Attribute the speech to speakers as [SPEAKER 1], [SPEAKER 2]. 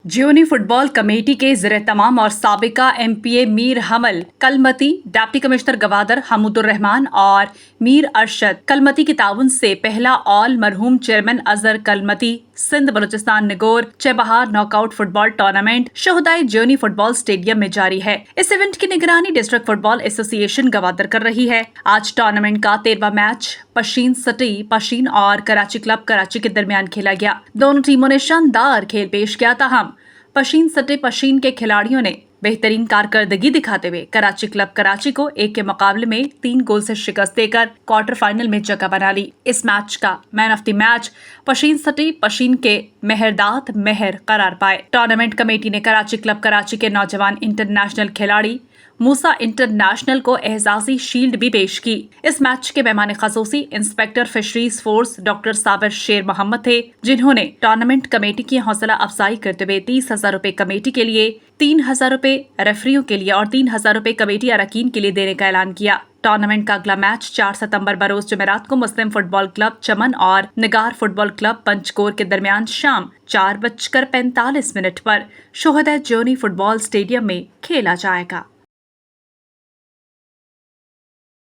[SPEAKER 1] ज्योनी football committee के ज़ेर-ए-तमाम और साबिका MPA Mir Hammal Kalmati, deputy commissioner Gwadar Hamidur Rehman और मीर अरशद कलमती के ताउन से पहला ऑल मरहूम chairman Azhar Kalmati Sindh Balochistan Nigor Chabahar knockout football tournament शोहदाए ज्योनी फुटबॉल स्टेडियम में जारी है। इस इवेंट की निगरानी डिस्ट्रिक्ट फुटबॉल एसोसिएशन गवादर कर रही है। आज टूर्नामेंट का 13वां मैच पशीन सिटी पशीन और कराची क्लब कराची के दरमियान खेला गया। दोनों टीमों ने शानदार खेल पेश किया। ताहम पशीन सिटी पशीन के खिलाड़ियों ने बेहतरीन कारकर्दगी दिखाते हुए कराची क्लब कराची को 1 के मुकाबले में 3 गोल से शिकस्त देकर क्वार्टर फाइनल में जगह बना ली। इस मैच का man of the match Pishin city Pishin के मेहरदात मेहर करार पाए। टूर्नामेंट कमेटी ने कराची क्लब कराची के नौजवान इंटरनेशनल खिलाड़ी मूसा इंटरनेशनल को एहसासी शील्ड भी पेश की। इस मैच के मेहमान खसूसी inspector fisheries force doctor Sabir शेर मोहम्मद थे, जिन्होंने टूर्नामेंट कमेटी की हौसला अफजाई करते हुए 30,000 रुपए कमेटी के लिए, 3,000 रुपए रेफरियों के लिए और 3,000 रुपए कमेटी अरकान के लिए देने का ऐलान किया। टूर्नामेंट का अगला मैच 4 सितंबर बरोज जुमेरात को मुस्लिम फुटबॉल क्लब चमन और निगार फुटबॉल क्लब पंचकोर के दरमियान शाम 4:45 पर शोहदा ज्योनी फुटबॉल स्टेडियम में खेला जाएगा।